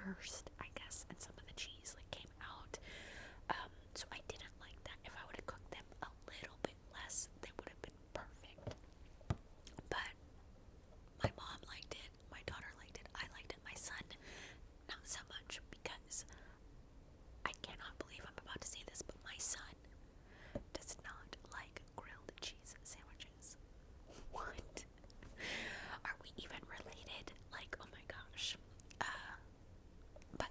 burst, I guess, and some of the cheese like came out. So I didn't like that. If I would have cooked them a little bit less, they would have been perfect. But my mom liked it, my daughter liked it, I liked it, my son not so much, because I cannot believe I'm about to say this, but my son does not like grilled cheese sandwiches. What? Are we even related? Like, oh my gosh. But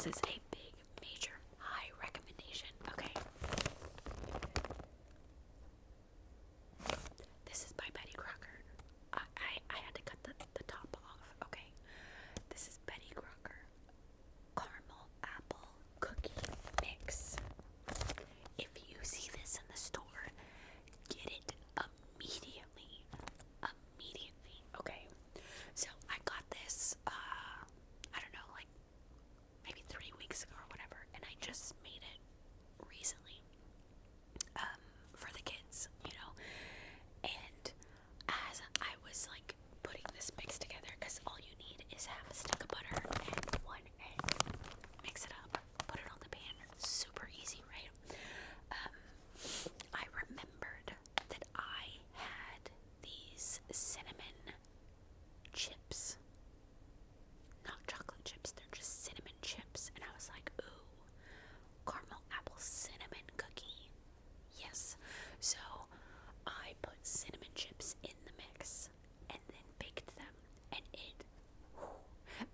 This is a big, major, high recommendation. Okay. This is by Betty Crocker. I had to cut the top off. Okay. This is Betty Crocker caramel apple cookie mix. If you see this in the store, get it immediately. Immediately. Okay. So I got this I don't know, like maybe 3 weeks ago or whatever, and I just made it recently for the kids, you know. And as I was like putting this mix together, because all you need is half a stick of butter and 1 egg, mix it up, put it on the pan, super easy, right? I remembered that I had these cinnamon chips, not chocolate chips, they're just cinnamon chips, and I was like, ooh, caramel apple cinnamon cookie, yes. So I put cinnamon chips in the mix and then baked them, and it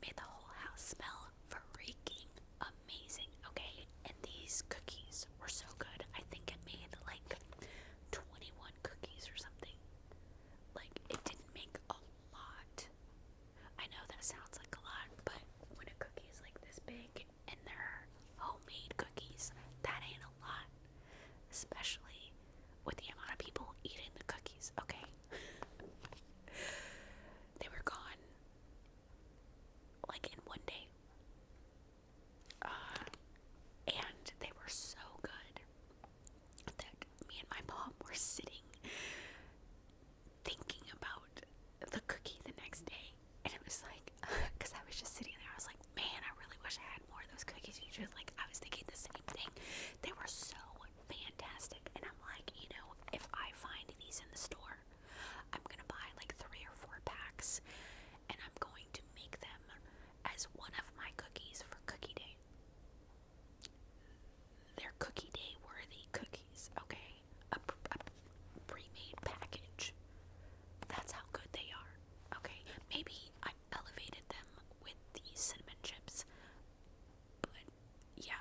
made the whole house smell freaking amazing, okay? And these cookies were so good. I think it made like 21 cookies or something. Like, it didn't make a lot. I know that sounds like a lot, but when a cookie is like this big and they're homemade cookies, that ain't a lot. Especially with the amount of people eating the cookies, okay? They were gone like in one day. And they were so good that me and my mom were sitting thinking about the cookie the next day. And it was like, because I was just sitting there, I was like, man, I really wish I had more of those cookies. You just like, I was thinking the same thing. They were so fantastic. And I'm like, you know, if I find these in the store, I'm gonna buy like 3 or 4 packs, and I'm going to make them as one of my cookies for Cookie Day. They're Cookie Day worthy cookies, okay? A pre-made package. That's how good they are, okay? Maybe I elevated them with the cinnamon chips, but yeah,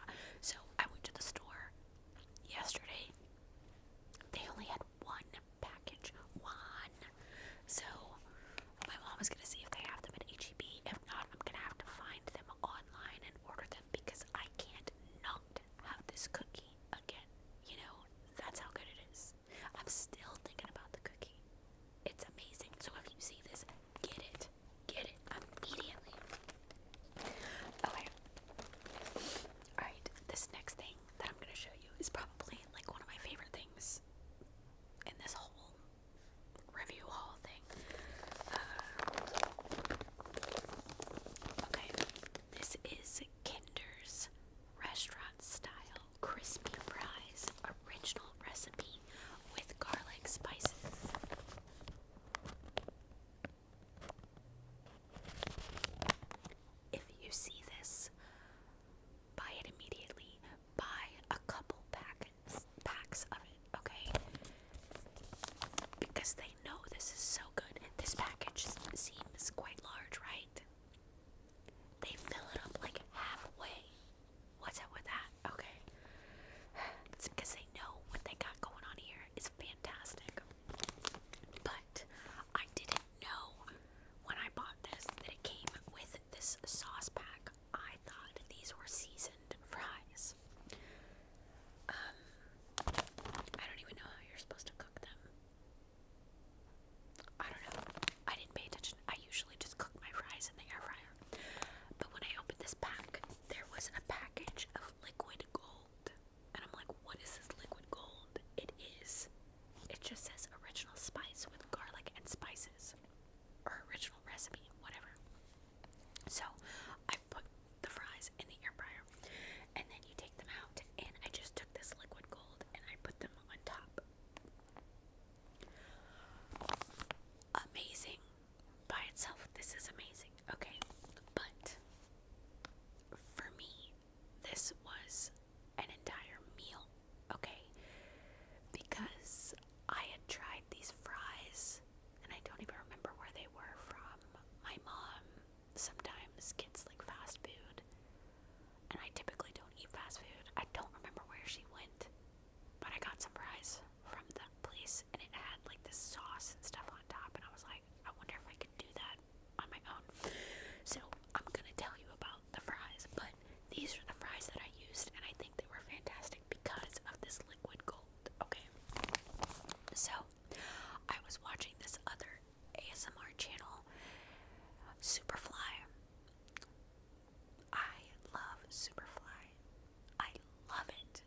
I don't remember where she went, but I got some fries from that place, and it had like this sauce and stuff on top, and I was like, I wonder if I could do that on my own. So I'm gonna tell you about the fries, but these are the fries that I used, and I think they were fantastic because of this liquid gold. Okay, so I was watching this other ASMR channel, Superfly. I love Superfly. I love it.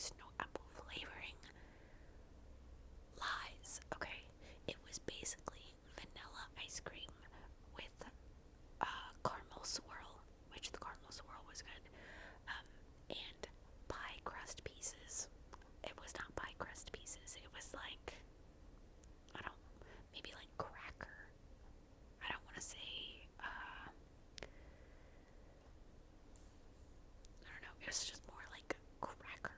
was no apple flavoring. Lies, okay? It was basically vanilla ice cream with caramel swirl, which the caramel swirl was good, and pie crust pieces. It was not pie crust pieces. It was like, maybe like cracker. I don't want to say, I don't know. It was just more like cracker.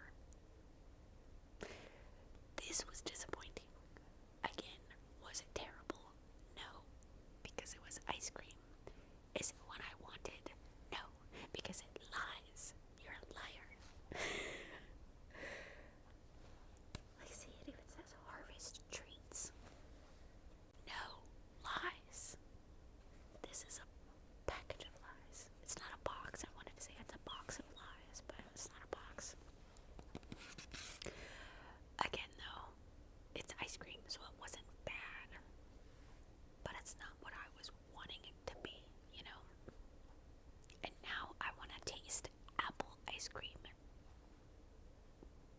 This was disappointing. Again, was it terrible? No, because it was ice cream. Is it what I wanted? No, because it lies. You're a liar. Like, see, it even says Harvest Treats. No, lies. This is a package of lies. It's not a box. I wanted to say it's a box of lies, but it's not a box. Again, though, it's ice cream, so it wasn't bad. But it's not what I was wanting it to be, you know? And now I want to taste apple ice cream.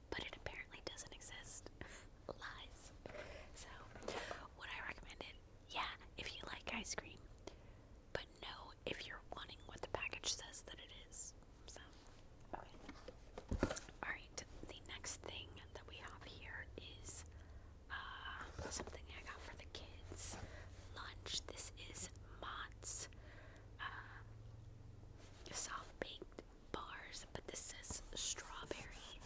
But it apparently doesn't exist. Lies. So, would I recommend it? Yeah, if you like ice cream. But no, if you're wanting what the package says that it is. So, okay. Alright, the next thing that we have here is something I got for the kids. Lunch. This is Mott's soft baked bars, but this says strawberry.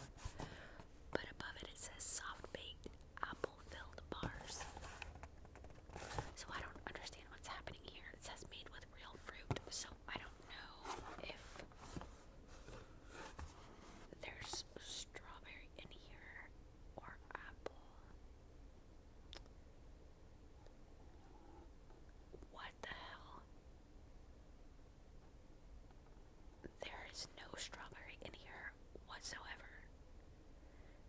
But above it, it says soft baked apple filled bars. So I don't understand what's happening here. It says made with real fruit, so I don't know if there's strawberry in here or apple. What the hell? There is no strawberry in here whatsoever.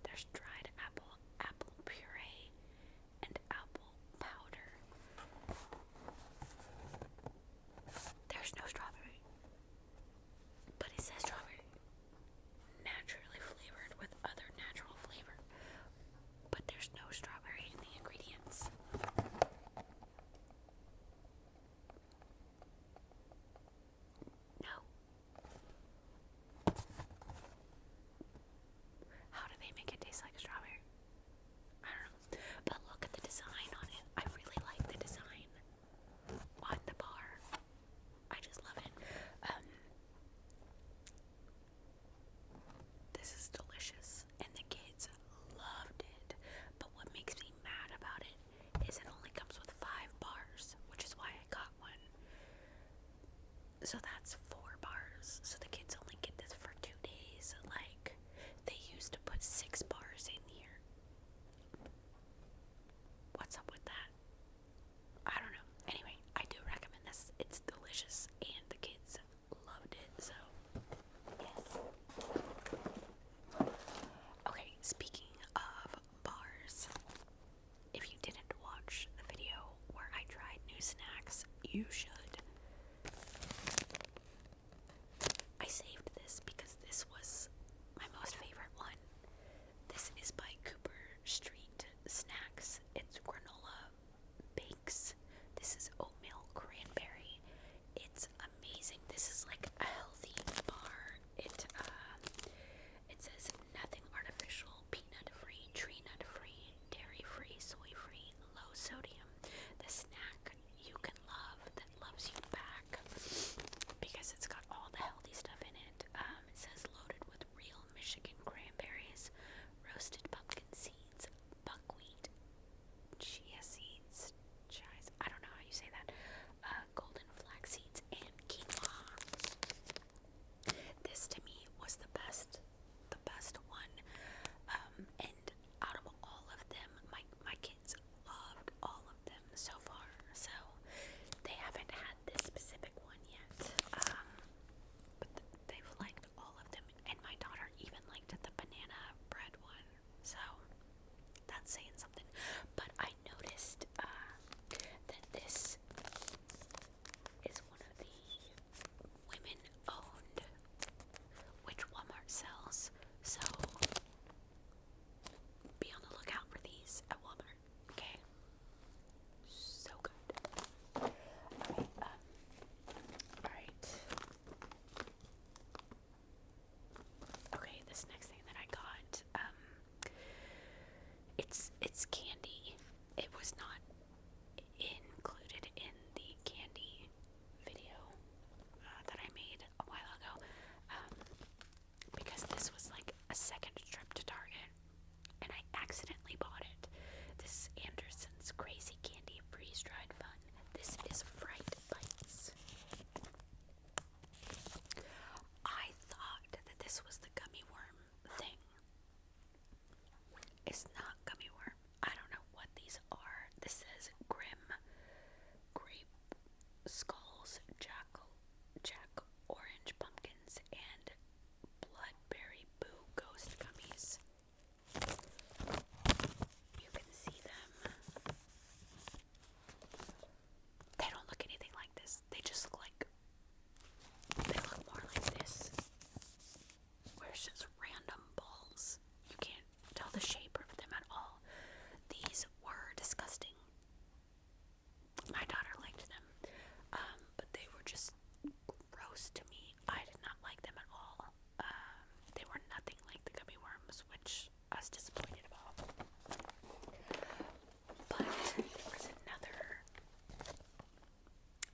There's dried apple, apple puree, and apple powder. There's no strawberry. But it says strawberry. Naturally flavored with other natural flavor. But there's no strawberry in the ingredients. No. How do they make it taste like strawberry? I don't know. But look at the design on it. I really like the design on the bar. I just love it. This is delicious, and the kids loved it. But what makes me mad about it is it only comes with 5 bars, which is why I got one. So that's 4 bars. So the kids only get this for 2 days. Like, they used to put 6 bars in here. What's up with that? I don't know. Anyway, I do recommend this. It's delicious, and the kids loved it, so yes. Okay, speaking of bars, if you didn't watch the video where I tried new snacks, you should. I saved this because this was my most favorite one. This is by Cooper Street Snacks. It's granola bakes. This is oatmeal cranberry. It's amazing. This is like a healthy bar. It says nothing artificial, peanut free, tree nut free, dairy free, soy free, low sodium. The snack you can love that loves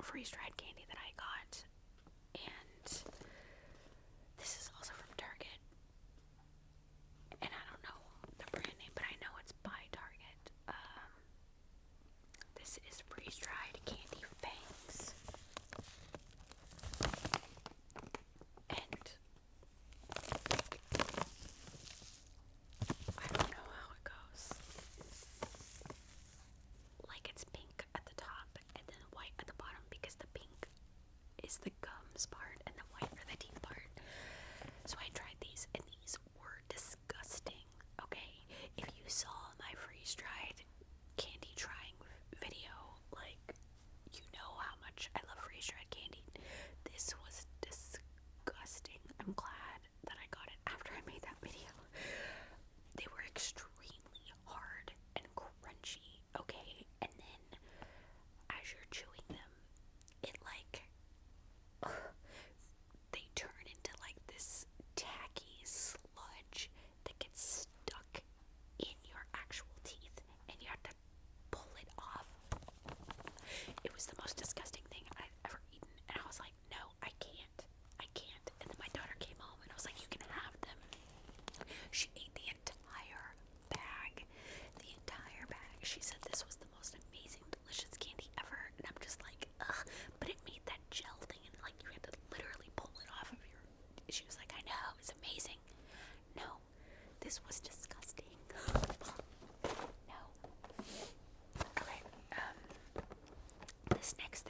freeze-dried candy that I got, and this is also from Target, and I don't know the brand name, but I know it's by Target. This is freeze-dried candy fangs, and I don't know how it goes. Like, it's pink at the top and then white at the bottom, because the pink is the gums part and the white are the teeth part. So I tried these, and these were disgusting. Okay, if you saw my freeze-dried candy trying video, like, you know how much I love freeze-dried candy. This was disgusting. I'm glad that I got it after I made that video. They were extremely hard and crunchy, okay? And then as you're chewing them, it like they turn into like this tacky sludge that gets stuck in your actual teeth, and you have to pull it off. It was the most disgusting thing I've ever eaten, and I was like, no, I can't. And then my daughter came home, and I was like, you can have them. She ate the entire bag. She said this was the most amazing, delicious candy ever, and I'm just like, ugh. But it made that gel thing, and like you had to literally pull it off of your. She was like, I know, it's amazing. No, this was disgusting. No. Okay. This next